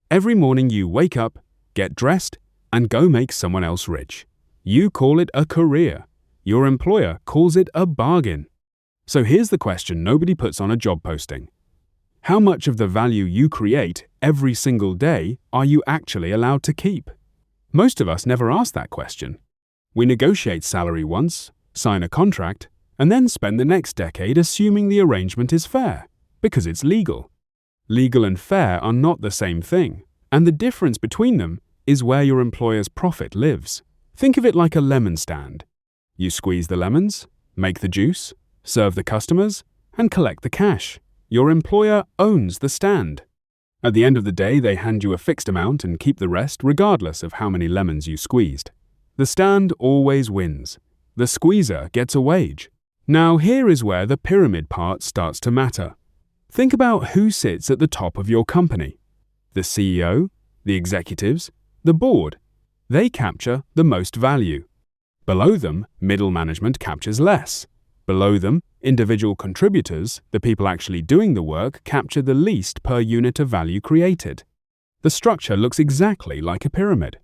Every morning you wake up, get dressed, and go make someone else rich. You call it a career. Your employer calls it a bargain. So here's the question nobody puts on a job posting. How much of the value you create every single day are you actually allowed to keep? Most of us never ask that question. We negotiate salary once, sign a contract, and then spend the next decade assuming the arrangement is fair, because it's legal. Legal and fair are not the same thing, and the difference between them is where your employer's profit lives. Think of it like a lemon stand. You squeeze the lemons, make the juice, serve the customers, and collect the cash. Your employer owns the stand. At the end of the day, they hand you a fixed amount and keep the rest regardless of how many lemons you squeezed. The stand always wins. The squeezer gets a wage. Now here is where the pyramid part starts to matter. Think about who sits at the top of your company. The CEO, the executives, the board. They capture the most value. Below them, middle management captures less. Below them, individual contributors, the people actually doing the work, capture the least per unit of value created. The structure looks exactly like a pyramid.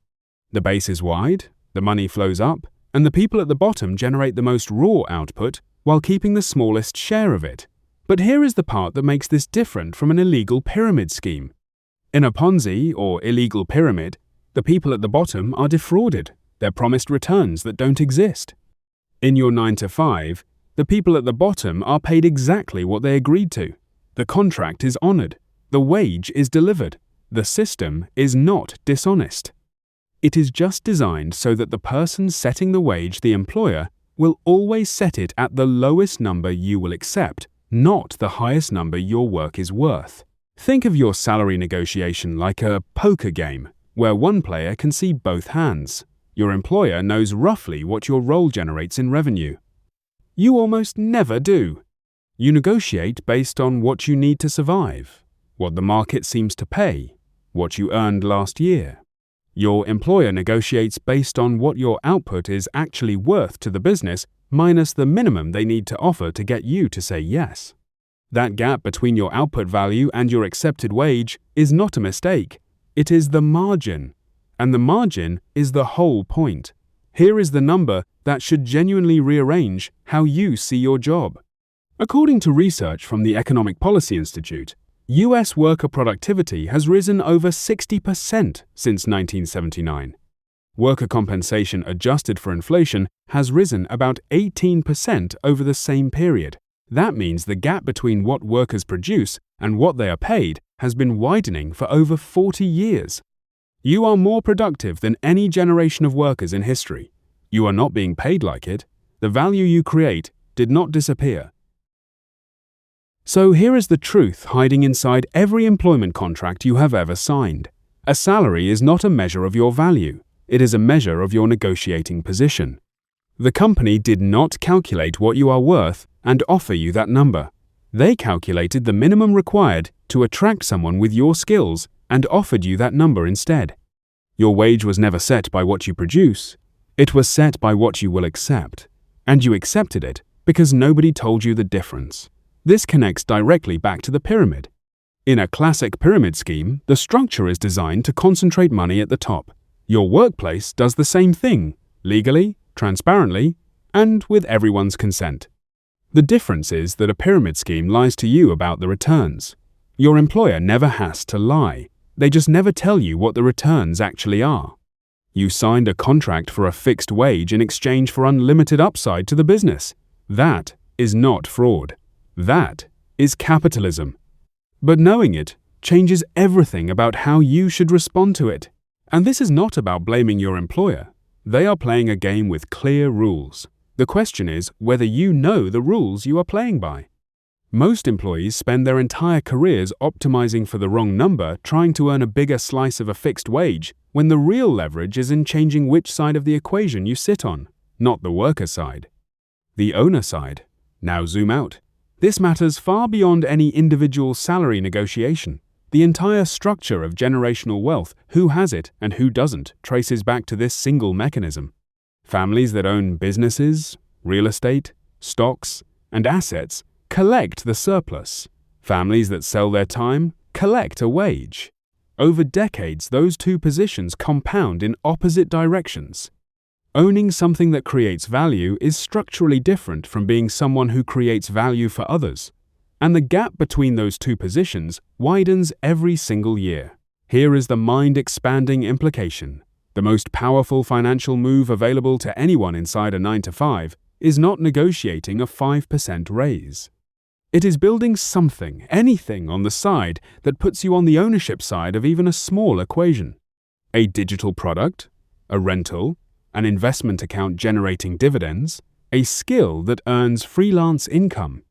The base is wide, the money flows up, and the people at the bottom generate the most raw output while keeping the smallest share of it. But here is the part that makes this different from an illegal pyramid scheme. In a Ponzi or illegal pyramid, the people at the bottom are defrauded. They're promised returns that don't exist. In your 9 to 5, the people at the bottom are paid exactly what they agreed to. The contract is honored. The wage is delivered. The system is not dishonest. It is just designed so that the person setting the wage, the employer, will always set it at the lowest number you will accept, not the highest number your work is worth. Think of your salary negotiation like a poker game, where one player can see both hands. Your employer knows roughly what your role generates in revenue. You almost never do. You negotiate based on what you need to survive, what the market seems to pay, what you earned last year. Your employer negotiates based on what your output is actually worth to the business minus the minimum they need to offer to get you to say yes. That gap between your output value and your accepted wage is not a mistake. It is the margin. And the margin is the whole point. Here is the number that should genuinely rearrange how you see your job. According to research from the Economic Policy Institute, US worker productivity has risen over 60% since 1979. Worker compensation adjusted for inflation has risen about 18% over the same period. That means the gap between what workers produce and what they are paid has been widening for over 40 years. You are more productive than any generation of workers in history. You are not being paid like it. The value you create did not disappear. So here is the truth hiding inside every employment contract you have ever signed. A salary is not a measure of your value. It is a measure of your negotiating position. The company did not calculate what you are worth and offer you that number. They calculated the minimum required to attract someone with your skills and offered you that number instead. Your wage was never set by what you produce. It was set by what you will accept. And you accepted it because nobody told you the difference. This connects directly back to the pyramid. In a classic pyramid scheme, the structure is designed to concentrate money at the top. Your workplace does the same thing, legally, transparently, and with everyone's consent. The difference is that a pyramid scheme lies to you about the returns. Your employer never has to lie. They just never tell you what the returns actually are. You signed a contract for a fixed wage in exchange for unlimited upside to the business. That is not fraud. That is capitalism. But knowing it changes everything about how you should respond to it. And this is not about blaming your employer. They are playing a game with clear rules. The question is whether you know the rules you are playing by. Most employees spend their entire careers optimizing for the wrong number, trying to earn a bigger slice of a fixed wage, when the real leverage is in changing which side of the equation you sit on, not the worker side. The owner side. Now zoom out. This matters far beyond any individual salary negotiation. The entire structure of generational wealth, who has it and who doesn't, traces back to this single mechanism. Families that own businesses, real estate, stocks, and assets collect the surplus. Families that sell their time collect a wage. Over decades, those two positions compound in opposite directions. Owning something that creates value is structurally different from being someone who creates value for others, and the gap between those two positions widens every single year. Here is the mind-expanding implication. The most powerful financial move available to anyone inside a 9-to-5 is not negotiating a 5% raise. It is building something, anything on the side that puts you on the ownership side of even a small equation. A digital product, a rental, an investment account generating dividends, a skill that earns freelance income.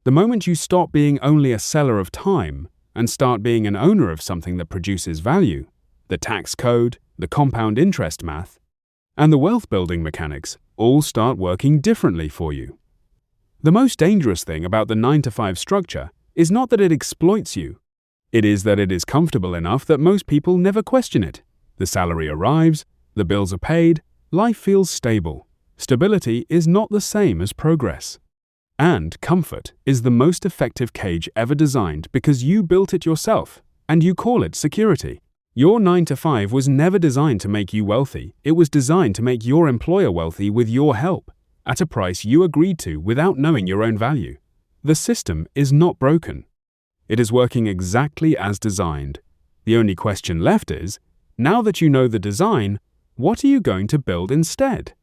The moment you stop being only a seller of time and start being an owner of something that produces value, the tax code, the compound interest math, and the wealth-building mechanics all start working differently for you. The most dangerous thing about the 9-to-5 structure is not that it exploits you. It is that it is comfortable enough that most people never question it. The salary arrives, the bills are paid, life feels stable. Stability is not the same as progress. And comfort is the most effective cage ever designed because you built it yourself, and you call it security. Your 9-to-5 was never designed to make you wealthy. It was designed to make your employer wealthy with your help, at a price you agreed to without knowing your own value. The system is not broken. It is working exactly as designed. The only question left is, now that you know the design, what are you going to build instead?